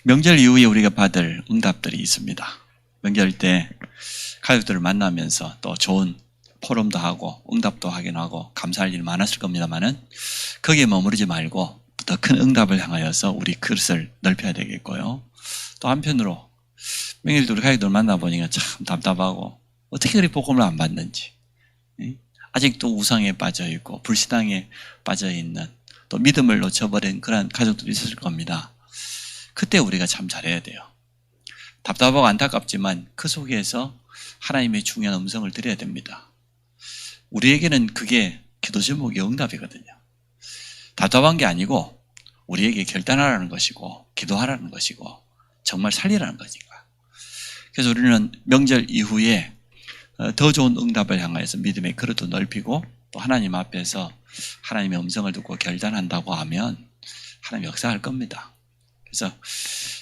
명절 이후에 우리가 받을 응답들이 있습니다. 명절 때 가족들을 만나면서 또 좋은 포럼도 하고 응답도 하긴 하고 감사할 일이 많았을 겁니다만은 거기에 머무르지 말고 더 큰 응답을 향하여서 우리 그릇을 넓혀야 되겠고요. 또 한편으로 명절 때 우리 가족들 만나보니까 참 답답하고 어떻게 그리 복음을 안 받는지, 아직도 우상에 빠져있고 불신앙에 빠져있는, 또 믿음을 놓쳐버린 그런 가족들이 있을 겁니다. 그때 우리가 참 잘해야 돼요. 답답하고 안타깝지만 그 속에서 하나님의 중요한 음성을 드려야 됩니다. 우리에게는 그게 기도 제목의 응답이거든요. 답답한 게 아니고 우리에게 결단하라는 것이고 기도하라는 것이고 정말 살리라는 거니까. 그래서 우리는 명절 이후에 더 좋은 응답을 향해서 믿음의 그릇도 넓히고 또 하나님 앞에서 하나님의 음성을 듣고 결단한다고 하면 하나님 역사할 겁니다. 그래서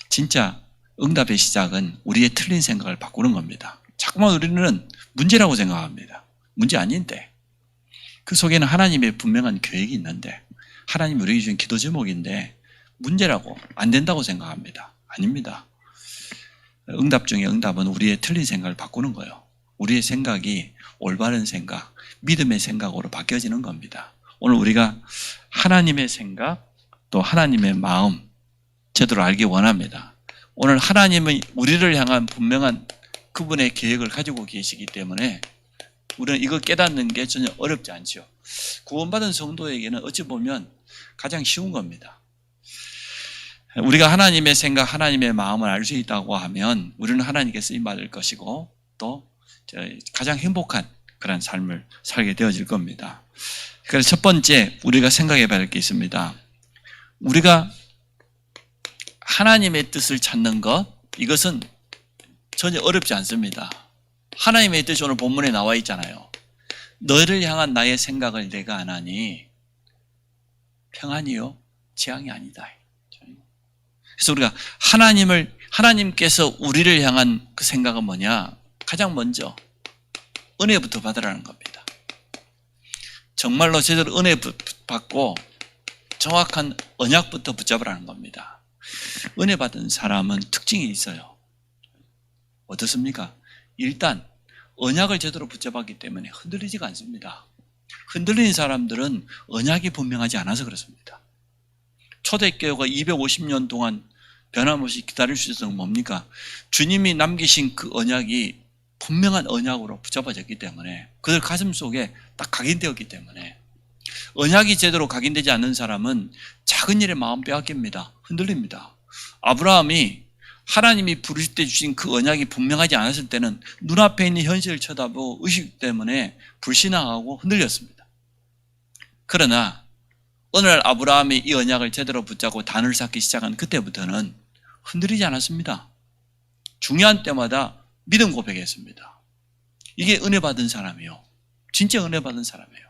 진짜 응답의 시작은 우리의 틀린 생각을 바꾸는 겁니다. 자꾸만 우리는 문제라고 생각합니다. 문제 아닌데 그 속에는 하나님의 분명한 계획이 있는데 하나님이 우리에게 주신 기도 제목인데 문제라고 안 된다고 생각합니다. 아닙니다. 응답 중에 응답은 우리의 틀린 생각을 바꾸는 거예요. 우리의 생각이 올바른 생각, 믿음의 생각으로 바뀌어지는 겁니다. 오늘 우리가 하나님의 생각 또 하나님의 마음 제대로 알기 원합니다. 오늘 하나님은 우리를 향한 분명한 그분의 계획을 가지고 계시기 때문에 우리는 이거 깨닫는 게 전혀 어렵지 않죠. 구원받은 성도에게는 어찌 보면 가장 쉬운 겁니다. 우리가 하나님의 생각, 하나님의 마음을 알 수 있다고 하면 우리는 하나님께 쓰임받을 것이고 또 가장 행복한 그런 삶을 살게 되어질 겁니다. 그래서 첫 번째 우리가 생각해 봐야 할 게 있습니다. 우리가 하나님의 뜻을 찾는 것, 이것은 전혀 어렵지 않습니다. 하나님의 뜻이 오늘 본문에 나와 있잖아요. 너를 향한 나의 생각을 내가 안 하니 평안이요 재앙이 아니다. 그래서 우리가 하나님께서 우리를 향한 그 생각은 뭐냐? 가장 먼저 은혜부터 받으라는 겁니다. 정말로 제대로 은혜 받고 정확한 언약부터 붙잡으라는 겁니다. 은혜 받은 사람은 특징이 있어요. 어떻습니까? 일단 언약을 제대로 붙잡았기 때문에 흔들리지가 않습니다. 흔들리는 사람들은 언약이 분명하지 않아서 그렇습니다. 초대교회가 250년 동안 변함없이 기다릴 수 있었던 건 뭡니까? 주님이 남기신 그 언약이 분명한 언약으로 붙잡아졌기 때문에 그들 가슴 속에 딱 각인되었기 때문에 언약이 제대로 각인되지 않는 사람은 작은 일에 마음 빼앗깁니다. 흔들립니다. 아브라함이 하나님이 부르실 때 주신 그 언약이 분명하지 않았을 때는 눈앞에 있는 현실을 쳐다보고 의식 때문에 불신앙하고 흔들렸습니다. 그러나 어느 날 아브라함이 이 언약을 제대로 붙잡고 단을 쌓기 시작한 그때부터는 흔들리지 않았습니다. 중요한 때마다 믿음 고백했습니다. 이게 은혜 받은 사람이요. 진짜 은혜 받은 사람이에요.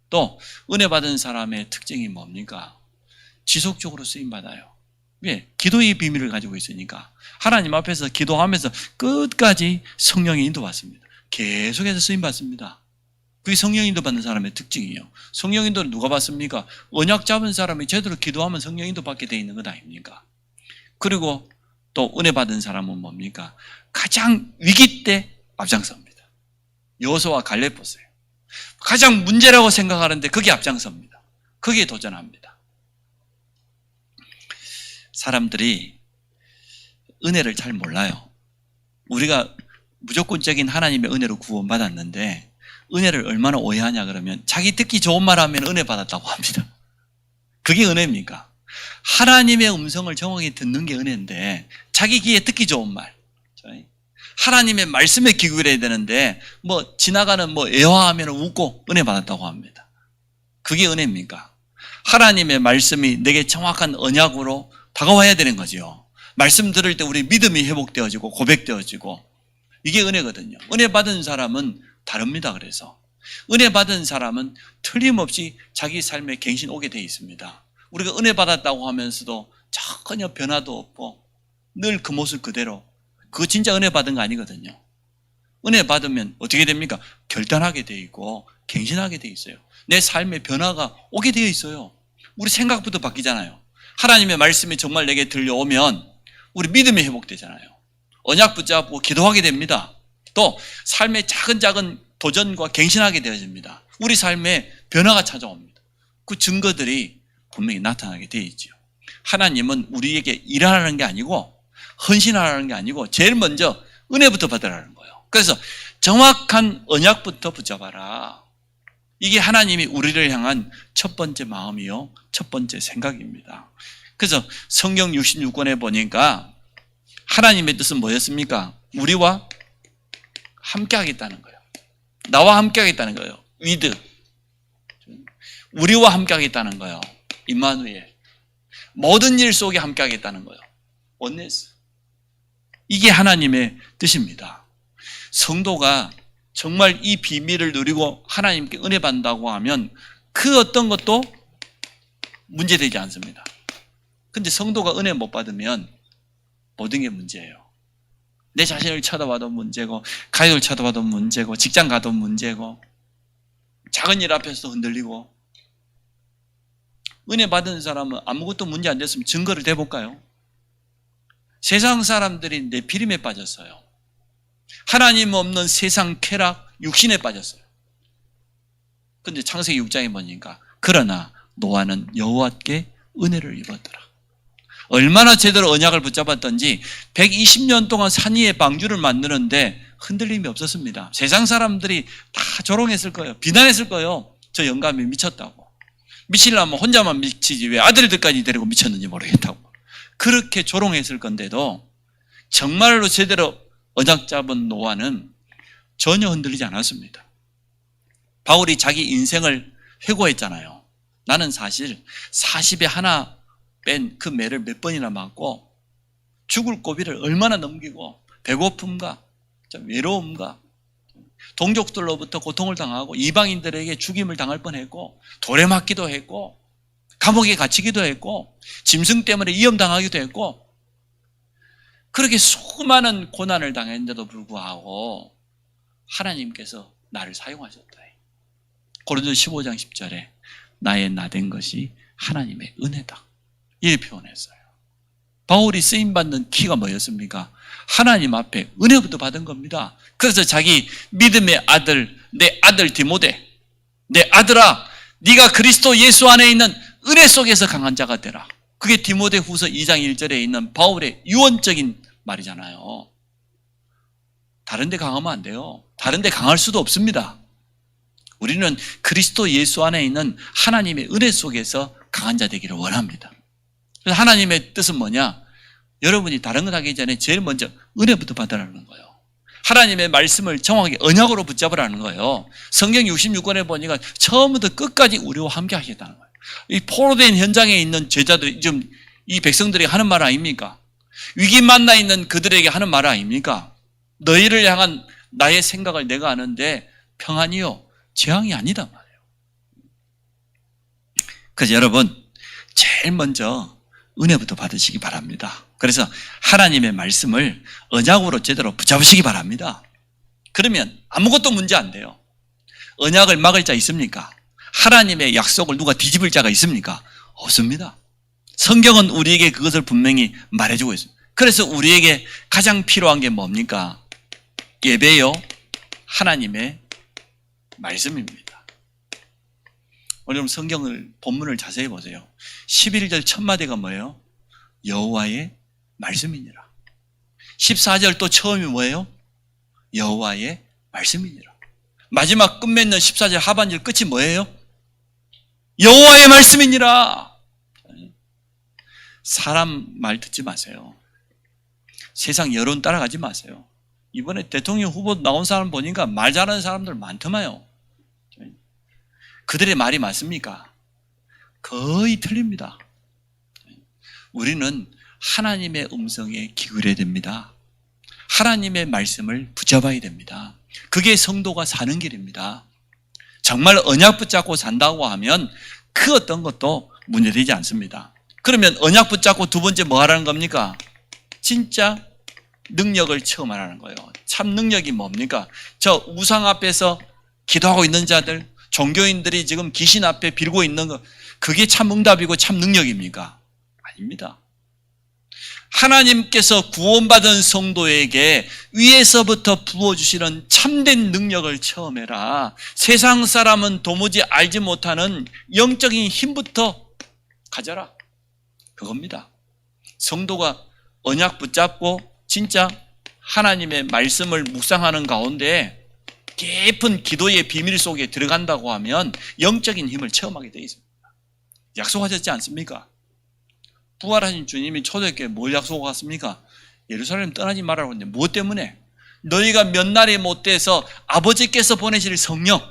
또 은혜 받은 사람의 특징이 뭡니까? 지속적으로 쓰임받아요. 왜? 기도의 비밀을 가지고 있으니까 하나님 앞에서 기도하면서 끝까지 성령의 인도받습니다. 계속해서 쓰임받습니다. 그게 성령 인도 받는 사람의 특징이에요. 성령 인도를 누가 받습니까? 언약 잡은 사람이 제대로 기도하면 성령 인도 받게 돼 있는 것 아닙니까? 그리고 또 은혜 받은 사람은 뭡니까? 가장 위기 때 앞장섭니다. 여호수아와 갈렙 보세요. 가장 문제라고 생각하는데 거기에 앞장섭니다. 거기에 도전합니다. 사람들이 은혜를 잘 몰라요. 우리가 무조건적인 하나님의 은혜로 구원받았는데 은혜를 얼마나 오해하냐 그러면 자기 듣기 좋은 말 하면 은혜 받았다고 합니다. 그게 은혜입니까? 하나님의 음성을 정확히 듣는 게 은혜인데 자기 귀에 듣기 좋은 말, 하나님의 말씀에 귀 기울여야 되는데 지나가는 애화하면 웃고 은혜 받았다고 합니다. 그게 은혜입니까? 하나님의 말씀이 내게 정확한 언약으로 다가와야 되는 거죠. 말씀 들을 때 우리 믿음이 회복되어지고 고백되어지고 이게 은혜거든요. 은혜 받은 사람은 다릅니다. 그래서 은혜 받은 사람은 틀림없이 자기 삶에 갱신 오게 되어 있습니다. 우리가 은혜 받았다고 하면서도 전혀 변화도 없고 늘 그 모습 그대로, 그거 진짜 은혜 받은 거 아니거든요. 은혜 받으면 어떻게 됩니까? 결단하게 되어 있고 갱신하게 되어 있어요. 내 삶의 변화가 오게 되어 있어요. 우리 생각부터 바뀌잖아요. 하나님의 말씀이 정말 내게 들려오면 우리 믿음이 회복되잖아요. 언약 붙잡고 기도하게 됩니다. 또 삶의 작은 도전과 갱신하게 되어집니다. 우리 삶에 변화가 찾아옵니다. 그 증거들이 분명히 나타나게 되어 있죠. 하나님은 우리에게 일하라는 게 아니고 헌신하라는 게 아니고 제일 먼저 은혜부터 받으라는 거예요. 그래서 정확한 언약부터 붙잡아라. 이게 하나님이 우리를 향한 첫 번째 마음이요, 첫 번째 생각입니다. 그래서 성경 66권에 보니까 하나님의 뜻은 뭐였습니까? 우리와 함께 하겠다는 거예요. 나와 함께 하겠다는 거예요. 위드. 우리와 함께 하겠다는 거예요. 임마누엘. 모든 일 속에 함께 하겠다는 거예요. 원네스. 이게 하나님의 뜻입니다. 성도가 정말 이 비밀을 누리고 하나님께 은혜 받는다고 하면 그 어떤 것도 문제되지 않습니다. 근데 성도가 은혜 못 받으면 모든 게 문제예요. 내 자신을 쳐다봐도 문제고, 가족을 쳐다봐도 문제고, 직장 가도 문제고, 작은 일 앞에서도 흔들리고. 은혜 받은 사람은 아무것도 문제 안 됐으면 증거를 대볼까요? 세상 사람들이 내 비림에 빠졌어요. 하나님 없는 세상 쾌락, 육신에 빠졌어요. 근데 창세기 6장에 보니까 그러나 노아는 여호와께 은혜를 입었더라. 얼마나 제대로 언약을 붙잡았던지 120년 동안 산 위에 방주를 만드는데 흔들림이 없었습니다. 세상 사람들이 다 조롱했을 거예요. 비난했을 거예요. 저 영감이 미쳤다고. 미치려면 혼자만 미치지 왜 아들들까지 데리고 미쳤는지 모르겠다고. 그렇게 조롱했을 건데도 정말로 제대로 언약 잡은 노아는 전혀 흔들리지 않았습니다. 바울이 자기 인생을 회고했잖아요. 나는 사실 40에 하나 뺀 그 매를 몇 번이나 맞고 죽을 고비를 얼마나 넘기고 배고픔과 외로움과 동족들로부터 고통을 당하고 이방인들에게 죽임을 당할 뻔했고 돌에 맞기도 했고 감옥에 갇히기도 했고 짐승 때문에 위험당하기도 했고 그렇게 수많은 고난을 당했는데도 불구하고 하나님께서 나를 사용하셨다. 고린도서 15장 10절에 나의 나된 것이 하나님의 은혜다. 이렇게 표현했어요. 바울이 쓰임받는 키가 뭐였습니까? 하나님 앞에 은혜부터 받은 겁니다. 그래서 자기 믿음의 아들, 내 아들 디모데, 내 아들아, 네가 그리스도 예수 안에 있는 은혜 속에서 강한 자가 되라. 그게 디모데 후서 2장 1절에 있는 바울의 유언적인 말이잖아요. 다른 데 강하면 안 돼요. 다른 데 강할 수도 없습니다. 우리는 그리스도 예수 안에 있는 하나님의 은혜 속에서 강한 자 되기를 원합니다. 그래서 하나님의 뜻은 뭐냐? 여러분이 다른 것 하기 전에 제일 먼저 은혜부터 받으라는 거예요. 하나님의 말씀을 정확하게 언약으로 붙잡으라는 거예요. 성경 66권에 보니까 처음부터 끝까지 우리와 함께 하겠다는 거예요. 이 포로된 현장에 있는 제자들이 지금 이 백성들이 하는 말 아닙니까? 위기 만나 있는 그들에게 하는 말 아닙니까? 너희를 향한 나의 생각을 내가 아는데 평안이요 재앙이 아니다 말이에요. 그래서 여러분 제일 먼저 은혜부터 받으시기 바랍니다. 그래서 하나님의 말씀을 언약으로 제대로 붙잡으시기 바랍니다. 그러면 아무것도 문제 안 돼요. 언약을 막을 자 있습니까? 하나님의 약속을 누가 뒤집을 자가 있습니까? 없습니다. 성경은 우리에게 그것을 분명히 말해주고 있습니다. 그래서 우리에게 가장 필요한 게 뭡니까? 예배요, 하나님의 말씀입니다. 오늘 성경을 본문을 자세히 보세요. 11절 첫 마디가 뭐예요? 여호와의 말씀이니라. 14절 또 처음이 뭐예요? 여호와의 말씀이니라. 마지막 끝맺는 14절 하반절 끝이 뭐예요? 여호와의 말씀이니라. 사람 말 듣지 마세요. 세상 여론 따라가지 마세요. 이번에 대통령 후보 나온 사람 보니까 말 잘하는 사람들 많더만요. 그들의 말이 맞습니까? 거의 틀립니다. 우리는 하나님의 음성에 기울여야 됩니다. 하나님의 말씀을 붙잡아야 됩니다. 그게 성도가 사는 길입니다. 정말 언약 붙잡고 산다고 하면 그 어떤 것도 문제되지 않습니다. 그러면 언약 붙잡고 두 번째 뭐 하라는 겁니까? 진짜 능력을 체험하라는 거예요. 참 능력이 뭡니까? 저 우상 앞에서 기도하고 있는 자들, 종교인들이 지금 귀신 앞에 빌고 있는 거, 그게 참 응답이고 참 능력입니까? 아닙니다. 하나님께서 구원받은 성도에게 위에서부터 부어주시는 참된 능력을 체험해라. 세상 사람은 도무지 알지 못하는 영적인 힘부터 가져라. 그겁니다. 성도가 언약 붙잡고 진짜 하나님의 말씀을 묵상하는 가운데 깊은 기도의 비밀 속에 들어간다고 하면 영적인 힘을 체험하게 되어 있습니다. 약속하셨지 않습니까? 부활하신 주님이 초대교회에 뭘 약속하셨습니까? 예루살렘 떠나지 말라고 했는데 무엇 때문에? 너희가 몇 날이 못 돼서 아버지께서 보내실 성령,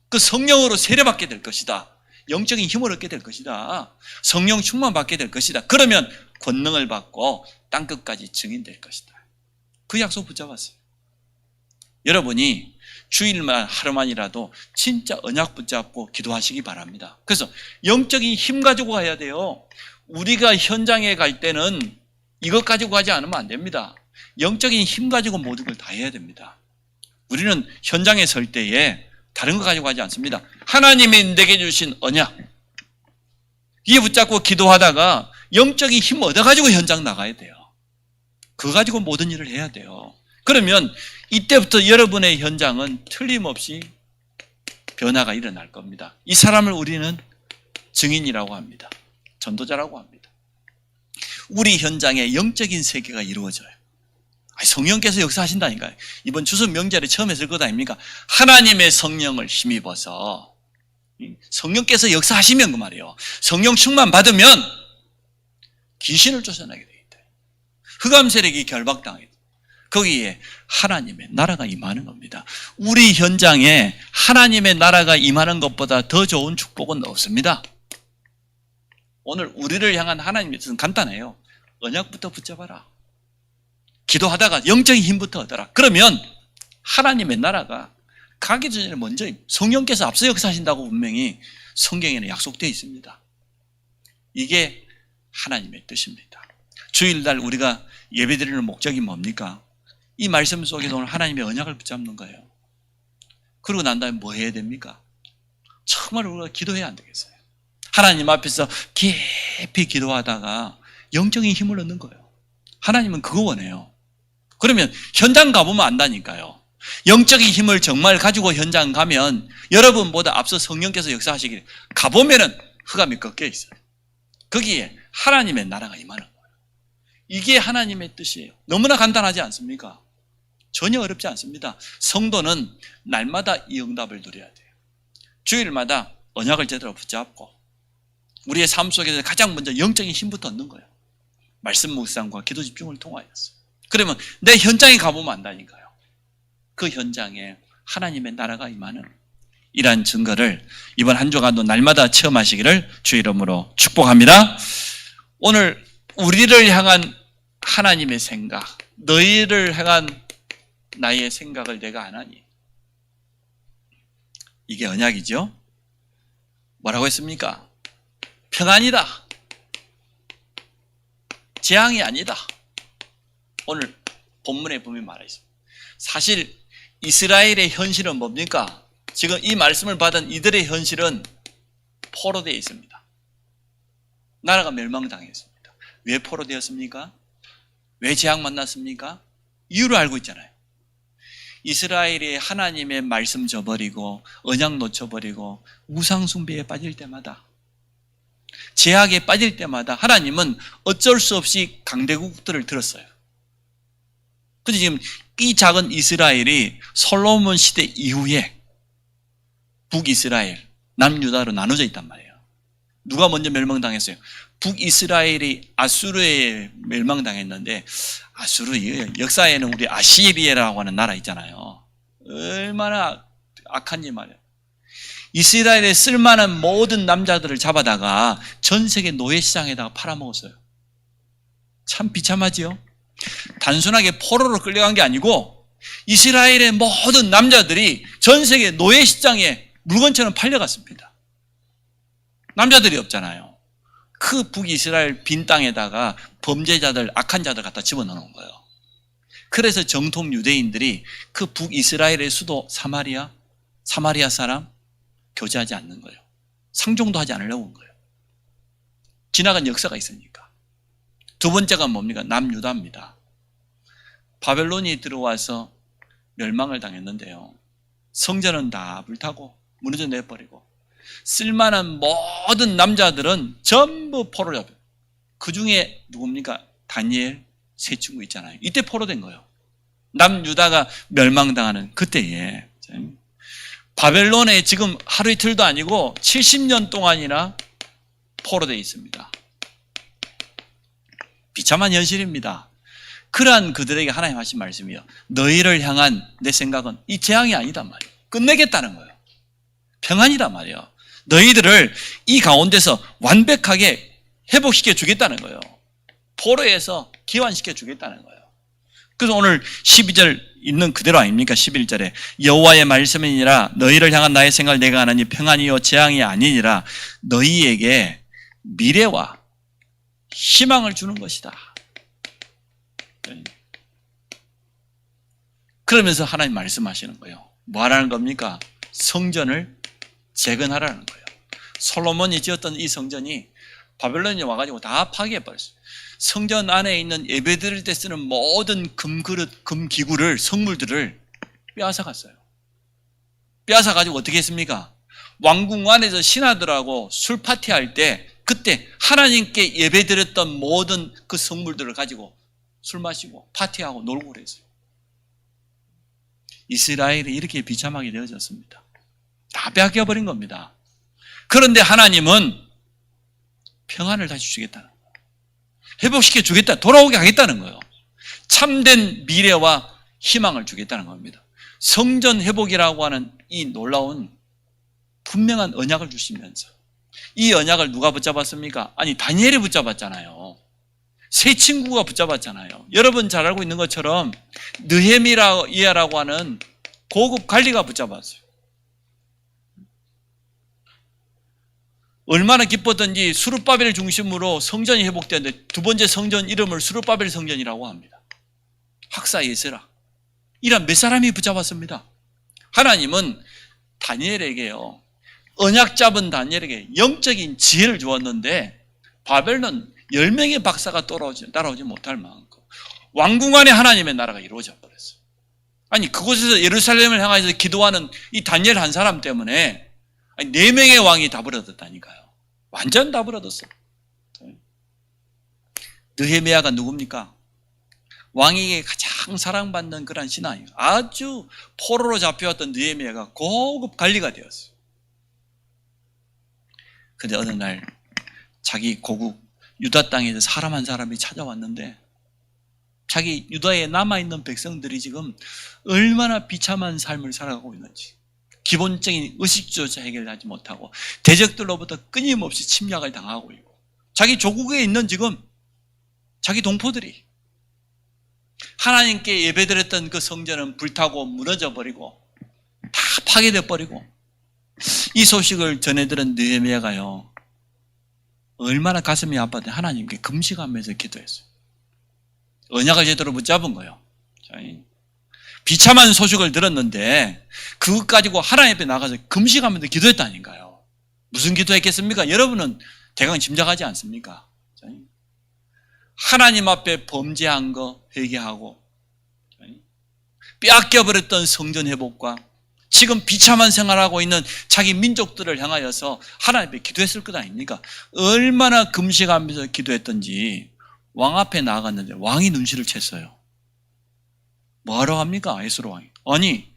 그 성령으로 세례받게 될 것이다. 영적인 힘을 얻게 될 것이다. 성령 충만 받게 될 것이다. 그러면 권능을 받고 땅끝까지 증인될 것이다. 그 약속 붙잡았어요. 여러분이 주일만 하루만이라도 진짜 언약 붙잡고 기도하시기 바랍니다. 그래서 영적인 힘 가지고 가야 돼요. 우리가 현장에 갈 때는 이것 가지고 가지 않으면 안 됩니다. 영적인 힘 가지고 모든 걸 다 해야 됩니다. 우리는 현장에 설 때에 다른 거 가지고 가지 않습니다. 하나님이 내게 주신 언약, 이에 붙잡고 기도하다가 영적인 힘 얻어가지고 현장 나가야 돼요. 그거 가지고 모든 일을 해야 돼요. 그러면 이때부터 여러분의 현장은 틀림없이 변화가 일어날 겁니다. 이 사람을 우리는 증인이라고 합니다. 전도자라고 합니다. 우리 현장에 영적인 세계가 이루어져요. 성령께서 역사하신다니까요. 이번 추수 명절에 처음 했을 것 아닙니까? 하나님의 성령을 힘입어서 성령께서 역사하시면 그 말이에요. 성령 충만 받으면 귀신을 쫓아내게 돼 있대. 흑암 세력이 결박당해. 거기에 하나님의 나라가 임하는 겁니다. 우리 현장에 하나님의 나라가 임하는 것보다 더 좋은 축복은 없습니다. 오늘 우리를 향한 하나님의 뜻은 간단해요. 언약부터 붙잡아라. 기도하다가 영적인 힘부터 얻어라. 그러면 하나님의 나라가 가기 전에 먼저 성령께서 앞서 역사하신다고 분명히 성경에는 약속되어 있습니다. 이게 하나님의 뜻입니다. 주일날 우리가 예배드리는 목적이 뭡니까? 이 말씀 속에서 오늘 하나님의 언약을 붙잡는 거예요. 그러고 난 다음에 뭐 해야 됩니까? 정말 우리가 기도해야 안 되겠어요? 하나님 앞에서 깊이 기도하다가 영적인 힘을 얻는 거예요. 하나님은 그거 원해요. 그러면 현장 가보면 안다니까요. 영적인 힘을 정말 가지고 현장 가면 여러분보다 앞서 성령께서 역사하시기를 가보면은 흑암이 꺾여 있어요. 거기에 하나님의 나라가 임하는 거예요. 이게 하나님의 뜻이에요. 너무나 간단하지 않습니까? 전혀 어렵지 않습니다. 성도는 날마다 이 응답을 누려야 돼요. 주일마다 언약을 제대로 붙잡고 우리의 삶 속에서 가장 먼저 영적인 힘부터 얻는 거예요. 말씀 묵상과 기도 집중을 통하여서. 그러면 내 현장에 가보면 안다니까요. 그 현장에 하나님의 나라가 임하는 이러한 증거를 이번 한 주간도 날마다 체험하시기를 주의 이름으로 축복합니다. 오늘 우리를 향한 하나님의 생각, 너희를 향한 나의 생각을 내가 안 하니. 이게 언약이죠. 뭐라고 했습니까? 평안이다. 재앙이 아니다. 오늘 본문에 보면 말하 있습니다. 사실 이스라엘의 현실은 뭡니까? 지금 이 말씀을 받은 이들의 현실은 포로되어 있습니다. 나라가 멸망당했습니다. 왜 포로되었습니까? 왜 재앙 만났습니까? 이유를 알고 있잖아요. 이스라엘이 하나님의 말씀 저버리고 언약 놓쳐버리고 우상숭배에 빠질 때마다, 제약에 빠질 때마다 하나님은 어쩔 수 없이 강대국들을 들었어요. 근데 지금 이 작은 이스라엘이 솔로몬 시대 이후에 북이스라엘, 남유다로 나눠져 있단 말이에요. 누가 먼저 멸망당했어요? 북이스라엘이 아수르에 멸망당했는데, 아수르 역사에는 우리 아시리아라고 하는 나라 있잖아요. 얼마나 악한지 말이에요. 이스라엘에 쓸만한 모든 남자들을 잡아다가 전 세계 노예시장에다가 팔아먹었어요. 참 비참하지요? 단순하게 포로로 끌려간 게 아니고 이스라엘의 모든 남자들이 전 세계 노예시장에 물건처럼 팔려갔습니다. 남자들이 없잖아요. 그 북이스라엘 빈 땅에다가 범죄자들, 악한 자들 갖다 집어넣는 거예요. 그래서 정통 유대인들이 그 북이스라엘의 수도 사마리아 사람 교제하지 않는 거예요. 상종도 하지 않으려고 한 거예요. 지나간 역사가 있으니까. 두 번째가 뭡니까? 남유다입니다. 바벨론이 들어와서 멸망을 당했는데요. 성전은 다 불타고 무너져 내버리고 쓸만한 모든 남자들은 전부 포로로 잡혀요. 그 중에 누굽니까? 다니엘 세 친구 있잖아요. 이때 포로된 거예요. 남유다가 멸망당하는 그때에 바벨론에 지금 하루 이틀도 아니고 70년 동안이나 포로되어 있습니다. 비참한 현실입니다. 그러한 그들에게 하나님 하신 말씀이요. 너희를 향한 내 생각은 이 재앙이 아니단 말이에요. 끝내겠다는 거예요. 평안이란 말이에요. 너희들을 이 가운데서 완벽하게 회복시켜 주겠다는 거예요. 포로에서 기환시켜 주겠다는 거예요. 그래서 오늘 12절 있는 그대로 아닙니까? 11절에 여호와의 말씀이니라 너희를 향한 나의 생각을 내가 하나니 평안이요 재앙이 아니니라 너희에게 미래와 희망을 주는 것이다. 그러면서 하나님 말씀하시는 거예요. 뭐 하라는 겁니까? 성전을 재건하라는 거예요. 솔로몬이 지었던 이 성전이 바벨론이 와가지고 다 파괴해버렸어요. 성전 안에 있는 예배드릴 때 쓰는 모든 금그릇, 금기구를, 성물들을 빼앗아갔어요. 빼앗아가지고 어떻게 했습니까? 왕궁 안에서 신하들하고 술 파티할 때 그때 하나님께 예배드렸던 모든 그 성물들을 가지고 술 마시고 파티하고 놀고 그랬어요. 이스라엘이 이렇게 비참하게 되어졌습니다. 다 빼앗겨버린 겁니다. 그런데 하나님은 평안을 다시 주겠다는 거예요. 회복시켜 주겠다, 돌아오게 하겠다는 거예요. 참된 미래와 희망을 주겠다는 겁니다. 성전 회복이라고 하는 이 놀라운 분명한 언약을 주시면서 이 언약을 누가 붙잡았습니까? 아니 다니엘이 붙잡았잖아요. 세 친구가 붙잡았잖아요. 여러분 잘 알고 있는 것처럼 느헤미야라고 하는 고급 관리가 붙잡았어요. 얼마나 기뻤던지 수르바벨 중심으로 성전이 회복되었는데 두 번째 성전 이름을 수르바벨 성전이라고 합니다. 학사 예스라 이런 몇 사람이 붙잡았습니다. 하나님은 다니엘에게요, 언약 잡은 다니엘에게 영적인 지혜를 주었는데 바벨론 10명의 박사가 따라오지 못할 만큼 왕궁 안에 하나님의 나라가 이루어져 버렸어요. 아니 그곳에서 예루살렘을 향해서 기도하는 이 다니엘 한 사람 때문에 4명의 왕이 다 버려졌다니까요. 완전 다 버려졌어요. 느헤미야가 누굽니까? 왕에게 가장 사랑받는 그런 신하예요. 아주 포로로 잡혀왔던 느헤미야가 고급 관리가 되었어요. 근데 어느 날 자기 고국 유다 땅에서 사람 한 사람이 찾아왔는데 자기 유다에 남아있는 백성들이 지금 얼마나 비참한 삶을 살아가고 있는지, 기본적인 의식조차 해결하지 못하고 대적들로부터 끊임없이 침략을 당하고 있고 자기 조국에 있는 지금 자기 동포들이 하나님께 예배드렸던 그 성전은 불타고 무너져 버리고 다 파괴돼 버리고 이 소식을 전해들은 느헤미야가요 얼마나 가슴이 아팠는데 하나님께 금식하면서 기도했어요. 언약을 제대로 붙잡은 거예요. 비참한 소식을 들었는데 그것 가지고 하나님 앞에 나가서 금식하면서 기도했다니까요. 무슨 기도했겠습니까? 여러분은 대강 짐작하지 않습니까? 하나님 앞에 범죄한 거 회개하고 빼앗겨버렸던 성전 회복과 지금 비참한 생활하고 있는 자기 민족들을 향하여서 하나님 앞에 기도했을 것 아닙니까? 얼마나 금식하면서 기도했던지 왕 앞에 나아갔는데 왕이 눈치를 챘어요. 뭐하러 합니까? 에스로 왕이. 아니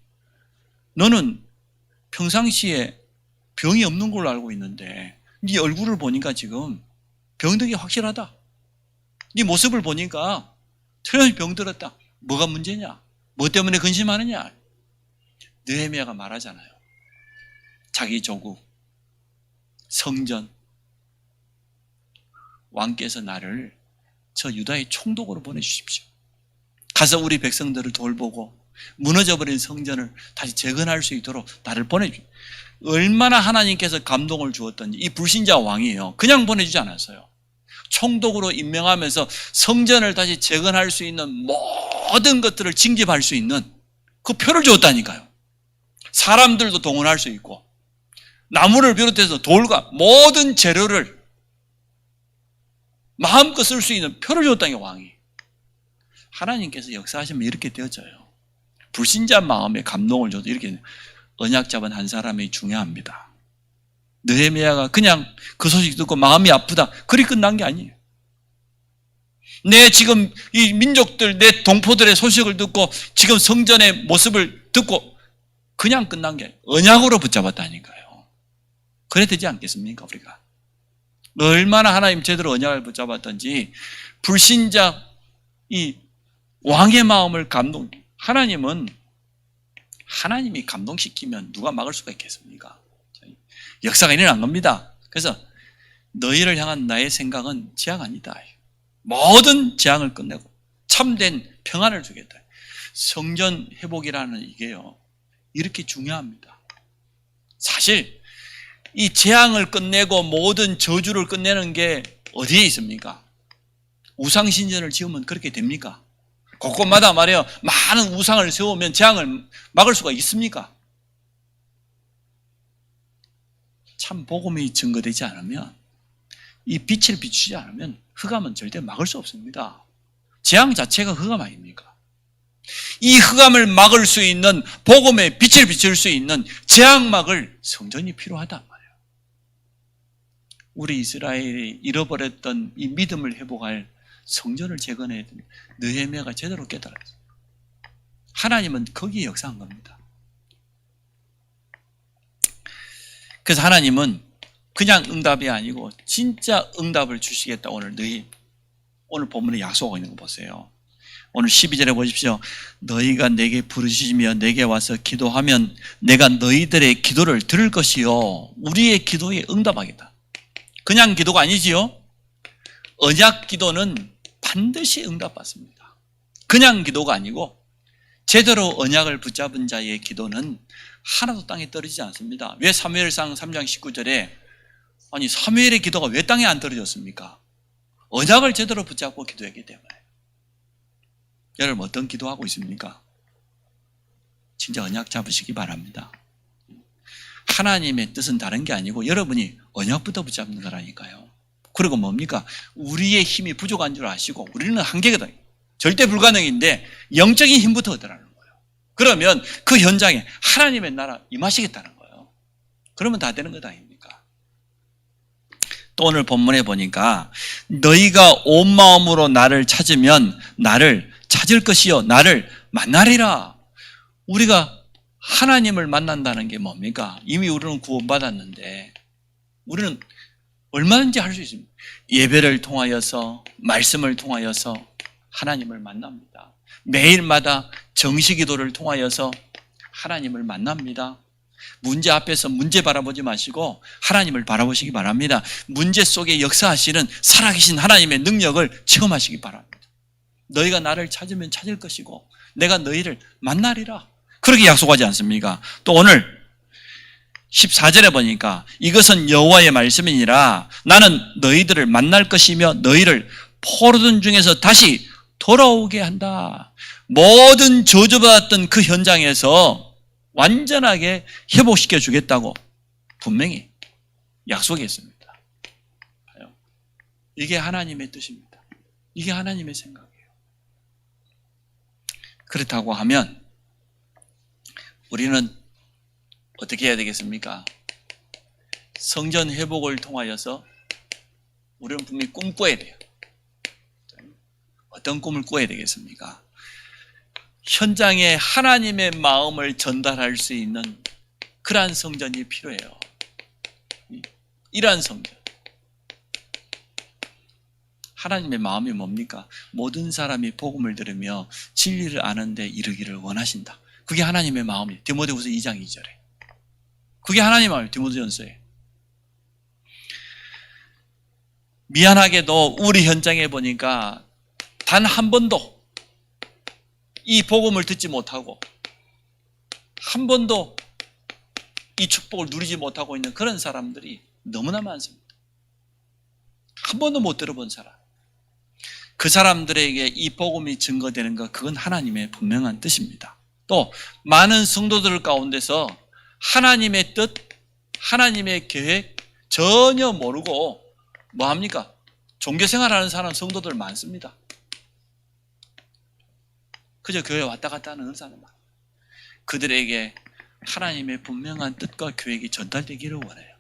너는 평상시에 병이 없는 걸로 알고 있는데 네 얼굴을 보니까 지금 병득이 확실하다. 네 모습을 보니까 틀림없이 병들었다. 뭐가 문제냐? 뭐 때문에 근심하느냐? 느헤미야가 말하잖아요. 자기 조국, 성전, 왕께서 나를 저 유다의 총독으로 보내주십시오. 가서 우리 백성들을 돌보고 무너져버린 성전을 다시 재건할 수 있도록 나를 보내주십시오. 얼마나 하나님께서 감동을 주었던지. 이 불신자 왕이에요. 그냥 보내주지 않았어요. 총독으로 임명하면서 성전을 다시 재건할 수 있는 모든 것들을 징집할 수 있는 그 표를 주었다니까요. 사람들도 동원할 수 있고 나무를 비롯해서 돌과 모든 재료를 마음껏 쓸 수 있는 표를 줬다는 게 왕이. 하나님께서 역사하시면 이렇게 되어져요. 불신자 마음에 감동을 줘도 이렇게 언약 잡은 한 사람이 중요합니다. 느헤미야가 그냥 그 소식 듣고 마음이 아프다. 그리 끝난 게 아니에요. 내 지금 이 민족들, 내 동포들의 소식을 듣고 지금 성전의 모습을 듣고 그냥 끝난 게 아니에요. 언약으로 붙잡았다니까요. 그래 되지 않겠습니까, 우리가? 얼마나 하나님 제대로 언약을 붙잡았던지 불신자 이 왕의 마음을 하나님이 감동시키면 누가 막을 수가 있겠습니까? 역사가 일어난 겁니다. 그래서 너희를 향한 나의 생각은 재앙 아니다. 모든 재앙을 끝내고 참된 평안을 주겠다. 성전 회복이라는 이게요, 이렇게 중요합니다. 사실 이 재앙을 끝내고 모든 저주를 끝내는 게 어디에 있습니까? 우상신전을 지으면 그렇게 됩니까? 곳곳마다 말이에요, 많은 우상을 세우면 재앙을 막을 수가 있습니까? 참 복음이 증거되지 않으면, 이 빛을 비추지 않으면 흑암은 절대 막을 수 없습니다. 재앙 자체가 흑암 아닙니까? 이 흑암을 막을 수 있는, 복음의 빛을 비출 수 있는 재앙막을 성전이 필요하단 말이에요. 우리 이스라엘이 잃어버렸던 이 믿음을 회복할 성전을 재건해야 됩니다. 느헤미야가 제대로 깨달았어요. 하나님은 거기에 역사한 겁니다. 그래서 하나님은 그냥 응답이 아니고 진짜 응답을 주시겠다. 오늘 본문에 약속하고 있는 거 보세요. 오늘 12절에 보십시오. 너희가 내게 부르시며 내게 와서 기도하면 내가 너희들의 기도를 들을 것이요, 우리의 기도에 응답하겠다. 그냥 기도가 아니지요. 언약 기도는 반드시 응답받습니다. 그냥 기도가 아니고 제대로 언약을 붙잡은 자의 기도는 하나도 땅에 떨어지지 않습니다. 왜 사무엘상 3장 19절에 사무엘의 기도가 왜 땅에 안 떨어졌습니까? 언약을 제대로 붙잡고 기도했기 때문에. 여러분 어떤 기도하고 있습니까? 진짜 언약 잡으시기 바랍니다. 하나님의 뜻은 다른 게 아니고 여러분이 언약부터 붙잡는 거라니까요. 그리고 뭡니까? 우리의 힘이 부족한 줄 아시고 우리는 한계거다. 절대 불가능인데 영적인 힘부터 얻으라는 거예요. 그러면 그 현장에 하나님의 나라 임하시겠다는 거예요. 그러면 다 되는 것 아닙니까? 또 오늘 본문에 보니까 너희가 온 마음으로 나를 찾으면 나를 찾을 것이요 나를 만나리라. 우리가 하나님을 만난다는 게 뭡니까? 이미 우리는 구원받았는데 우리는 얼마든지 할 수 있습니다. 예배를 통하여서, 말씀을 통하여서 하나님을 만납니다. 매일마다 정시기도를 통하여서 하나님을 만납니다. 문제 앞에서 문제 바라보지 마시고 하나님을 바라보시기 바랍니다. 문제 속에 역사하시는 살아계신 하나님의 능력을 체험하시기 바랍니다. 너희가 나를 찾으면 찾을 것이고 내가 너희를 만나리라. 그렇게 약속하지 않습니까? 또 오늘 14절에 보니까 이것은 여호와의 말씀이니라. 나는 너희들을 만날 것이며 너희를 포로된 중에서 다시 돌아오게 한다. 모든 저주받았던 그 현장에서 완전하게 회복시켜 주겠다고 분명히 약속했습니다. 이게 하나님의 뜻입니다. 이게 하나님의 생각이에요. 그렇다고 하면 우리는 어떻게 해야 되겠습니까? 성전 회복을 통하여서 우리는 분명히 꿈 꿔야 돼요. 어떤 꿈을 꿔야 되겠습니까? 현장에 하나님의 마음을 전달할 수 있는 그러한 성전이 필요해요. 이러한 성전. 하나님의 마음이 뭡니까? 모든 사람이 복음을 들으며 진리를 아는 데 이르기를 원하신다. 그게 하나님의 마음이에요. 디모데후서 2장 2절에. 그게 하나님의 마음이에요. 디모데전서에. 미안하게도 우리 현장에 보니까 단 한 번도 이 복음을 듣지 못하고 한 번도 이 축복을 누리지 못하고 있는 그런 사람들이 너무나 많습니다. 한 번도 못 들어본 사람. 그 사람들에게 이 복음이 증거되는 것, 그건 하나님의 분명한 뜻입니다. 또 많은 성도들 가운데서 하나님의 뜻, 하나님의 계획 전혀 모르고 뭐합니까? 종교생활하는 사람 성도들 많습니다. 그저 교회 왔다 갔다 하는 사람 많아요. 그들에게 하나님의 분명한 뜻과 계획이 전달되기를 원해요.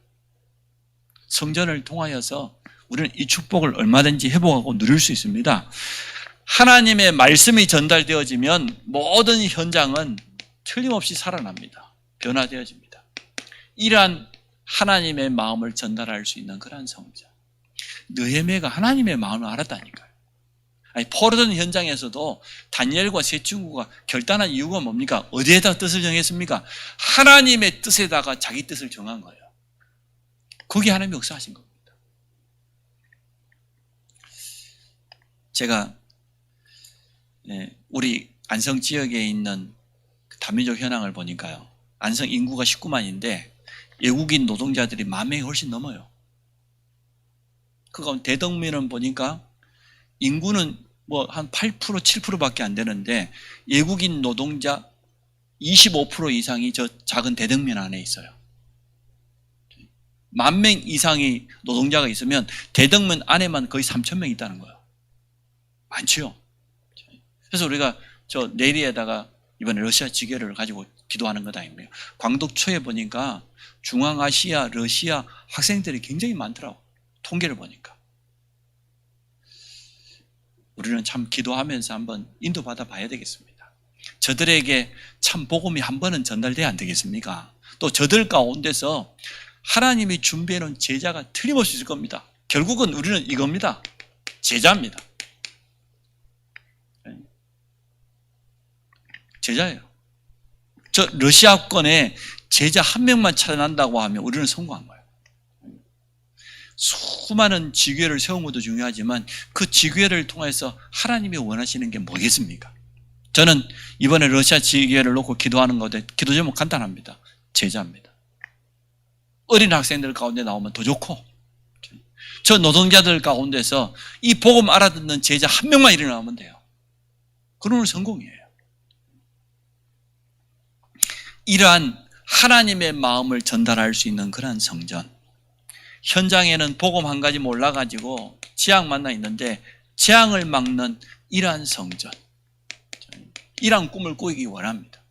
성전을 통하여서 우리는 이 축복을 얼마든지 회복하고 누릴 수 있습니다. 하나님의 말씀이 전달되어지면 모든 현장은 틀림없이 살아납니다. 변화되어집니다. 이러한 하나님의 마음을 전달할 수 있는 그러한 성전. 느헤미야가 하나님의 마음을 알았다니까요. 포로된 현장에서도 다니엘과 세 친구가 결단한 이유가 뭡니까? 어디에다 뜻을 정했습니까? 하나님의 뜻에다가 자기 뜻을 정한 거예요. 거기 하나님이 역사하신 겁니다. 제가 우리 안성 지역에 있는 다민족 현황을 보니까요. 안성 인구가 19만인데 외국인 노동자들이 10,000명이 훨씬 넘어요. 그 가운데 대덕민은 보니까 인구는 뭐 한 8%, 7%밖에 안 되는데 외국인 노동자 25% 이상이 저 작은 대덕민 안에 있어요. 10,000명 이상의 노동자가 있으면 대덕민 안에만 거의 3,000명 있다는 거예요. 많지요. 그래서 우리가 저 내리에다가 이번에 러시아 지교를 가지고 기도하는 것 아닙니까? 광독초에 보니까 중앙아시아, 러시아 학생들이 굉장히 많더라고요. 통계를 보니까. 우리는 참 기도하면서 한번 인도받아 봐야 되겠습니다. 저들에게 참 복음이 한 번은 전달돼야 안 되겠습니까? 또 저들 가운데서 하나님이 준비해놓은 제자가 틀림없이 있을 겁니다. 결국은 우리는 이겁니다. 제자입니다. 제자예요. 저 러시아권에 제자 1명만 찾아난다고 하면 우리는 성공한 거예요. 수많은 지교회를 세운 것도 중요하지만 그 지교회를 통해서 하나님이 원하시는 게 뭐겠습니까? 저는 이번에 러시아 지교회를 놓고 기도하는 것에 기도 제목 간단합니다. 제자입니다. 어린 학생들 가운데 나오면 더 좋고 저 노동자들 가운데서 이 복음 알아듣는 제자 1명만 일어나면 돼요. 그러면 성공이에요. 이러한 하나님의 마음을 전달할 수 있는 그러한 성전. 현장에는 복음 한 가지 몰라가지고 재앙 만나 있는데 재앙을 막는 이러한 성전. 이러한 꿈을 꾸기 원합니다.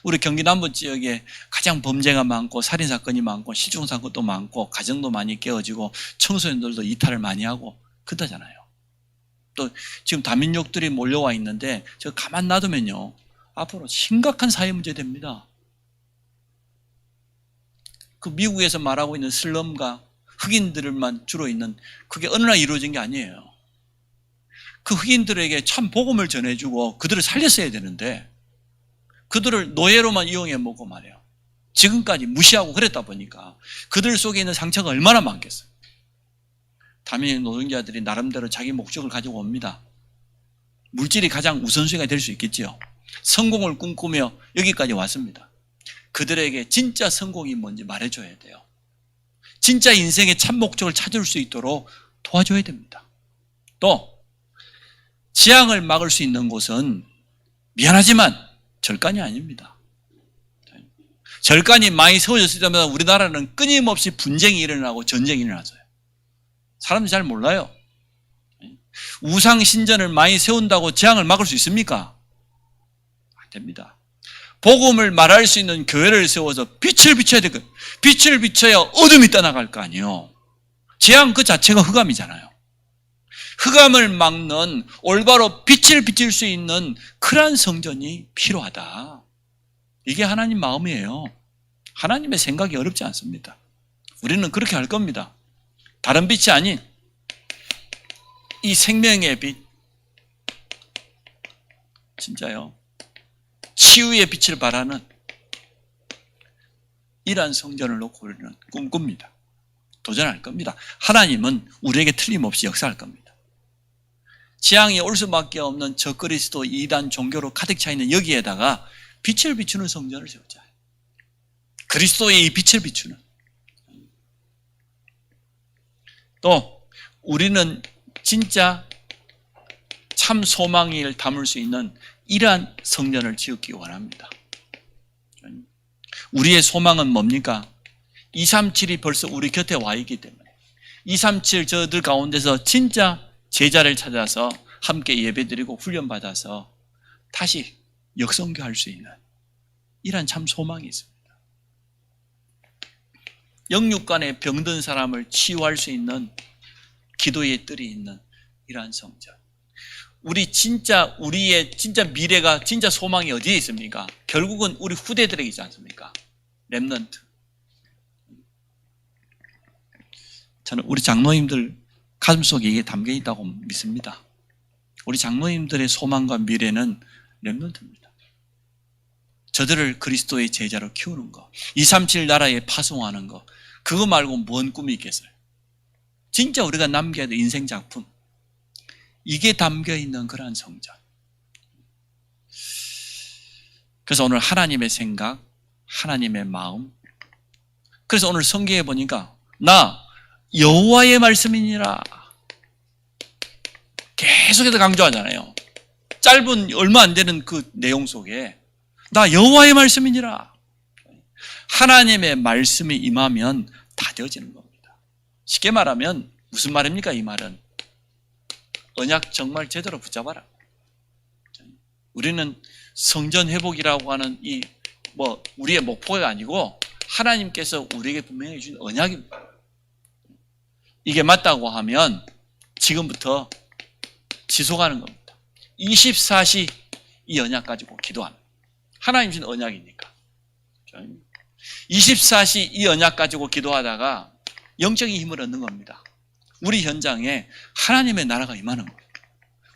우리 경기 남부 지역에 가장 범죄가 많고 살인사건이 많고 실종사건도 많고 가정도 많이 깨어지고 청소년들도 이탈을 많이 하고 그러잖아요. 또 지금 다민족들이 몰려와 있는데 저 가만 놔두면요 앞으로 심각한 사회 문제 됩니다. 그 미국에서 말하고 있는 슬럼과 흑인들만 주로 있는 그게 어느 날 이루어진 게 아니에요. 그 흑인들에게 참 복음을 전해주고 그들을 살렸어야 되는데 그들을 노예로만 이용해 먹고 말이에요. 지금까지 무시하고 그랬다 보니까 그들 속에 있는 상처가 얼마나 많겠어요. 다민족 노동자들이 나름대로 자기 목적을 가지고 옵니다. 물질이 가장 우선순위가 될 수 있겠지요. 성공을 꿈꾸며 여기까지 왔습니다. 그들에게 진짜 성공이 뭔지 말해줘야 돼요. 진짜 인생의 참 목적을 찾을 수 있도록 도와줘야 됩니다. 또 재앙을 막을 수 있는 곳은 미안하지만 절간이 아닙니다. 절간이 많이 세워졌을 때마다 우리나라는 끊임없이 분쟁이 일어나고 전쟁이 일어나서요. 사람들이 잘 몰라요. 우상 신전을 많이 세운다고 재앙을 막을 수 있습니까? 안 됩니다. 복음을 말할 수 있는 교회를 세워서 빛을 비춰야 되거든요. 빛을 비춰야 어둠이 떠나갈 거 아니에요. 재앙 그 자체가 흑암이잖아요. 흑암을 막는 올바로 빛을 비칠 수 있는 그러한 성전이 필요하다. 이게 하나님 마음이에요. 하나님의 생각이 어렵지 않습니다. 우리는 그렇게 할 겁니다. 다른 빛이 아닌 이 생명의 빛, 진짜요. 치유의 빛을 발하는 이러한 성전을 놓고 우리는 꿈꿉니다. 도전할 겁니다. 하나님은 우리에게 틀림없이 역사할 겁니다. 재앙이 올 수밖에 없는 저그리스도 이단 종교로 가득 차 있는 여기에다가 빛을 비추는 성전을 세우자. 그리스도의 이 빛을 비추는. 또 우리는 진짜 참 소망을 담을 수 있는 이러한 성전을 지었기 원합니다. 우리의 소망은 뭡니까? 237이 벌써 우리 곁에 와 있기 때문에 237 저들 가운데서 진짜 제자를 찾아서 함께 예배드리고 훈련받아서 다시 역성교할 수 있는 이런 참 소망이 있습니다. 영육간에 병든 사람을 치유할 수 있는 기도의 뜰이 있는 이러한 성전. 우리의 진짜 미래가, 진짜 소망이 어디에 있습니까? 결국은 우리 후대들에게 있지 않습니까? 렘넌트. 저는 우리 장로님들 가슴속에 이게 담겨 있다고 믿습니다. 우리 장로님들의 소망과 미래는 렘넌트입니다. 저들을 그리스도의 제자로 키우는 거, 237 나라에 파송하는 거, 그거 말고 뭔 꿈이 있겠어요? 진짜 우리가 남겨야 될 인생 작품, 이게 담겨 있는 그러한 성전. 그래서 오늘 하나님의 생각, 하나님의 마음. 그래서 오늘 성경에 보니까 나 여호와의 말씀이니라 계속해서 강조하잖아요. 짧은 얼마 안 되는 그 내용 속에 나 여호와의 말씀이니라. 하나님의 말씀이 임하면 다 되어지는 겁니다. 쉽게 말하면 무슨 말입니까? 이 말은 언약 정말 제대로 붙잡아라. 우리는 성전 회복이라고 하는 우리의 목표가 아니고 하나님께서 우리에게 분명히 주신 언약입니다. 이게 맞다고 하면 지금부터 지속하는 겁니다. 24시 이 언약 가지고 기도하는. 하나님 주신 언약이니까. 24시 이 언약 가지고 기도하다가 영적인 힘을 얻는 겁니다. 우리 현장에 하나님의 나라가 임하는 거예요.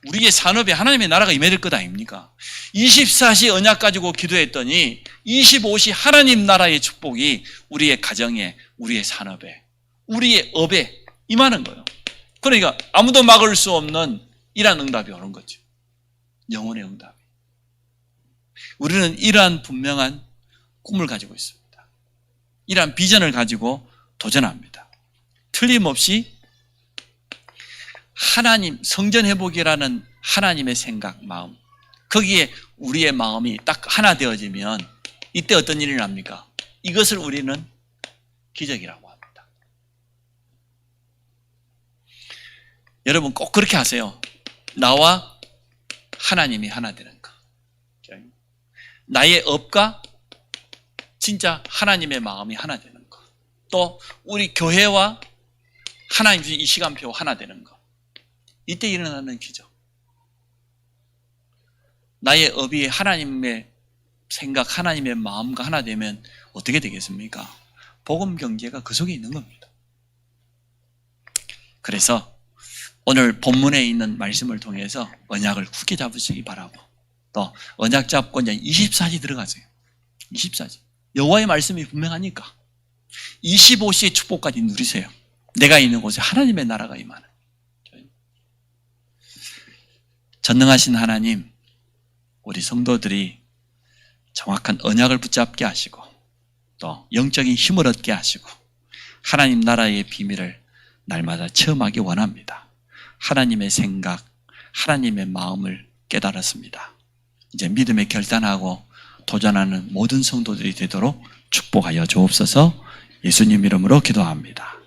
우리의 산업에 하나님의 나라가 임해질 것 아닙니까? 24시 언약 가지고 기도했더니 25시 하나님 나라의 축복이 우리의 가정에, 우리의 산업에, 우리의 업에 임하는 거예요. 그러니까 아무도 막을 수 없는 이러한 응답이 오는 거죠. 영혼의 응답이. 우리는 이러한 분명한 꿈을 가지고 있습니다. 이러한 비전을 가지고 도전합니다. 틀림없이 하나님, 성전 회복이라는 하나님의 생각, 마음, 거기에 우리의 마음이 딱 하나 되어지면 이때 어떤 일이 납니까? 이것을 우리는 기적이라고 합니다. 여러분 꼭 그렇게 하세요. 나와 하나님이 하나 되는 거. 나의 업과 진짜 하나님의 마음이 하나 되는 거. 또 우리 교회와 하나님 주신 이 시간표 하나 되는 거. 이때 일어나는 기적. 나의 업이 하나님의 생각, 하나님의 마음과 하나 되면 어떻게 되겠습니까? 복음 경제가 그 속에 있는 겁니다. 그래서 오늘 본문에 있는 말씀을 통해서 언약을 굳게 잡으시기 바라고, 또 언약 잡고 이제 24시 들어가세요. 24시. 여호와의 말씀이 분명하니까 25시의 축복까지 누리세요. 내가 있는 곳에 하나님의 나라가 임하는. 전능하신 하나님, 우리 성도들이 정확한 언약을 붙잡게 하시고 또 영적인 힘을 얻게 하시고 하나님 나라의 비밀을 날마다 체험하기 원합니다. 하나님의 생각, 하나님의 마음을 깨달았습니다. 이제 믿음에 결단하고 도전하는 모든 성도들이 되도록 축복하여 주옵소서. 예수님 이름으로 기도합니다.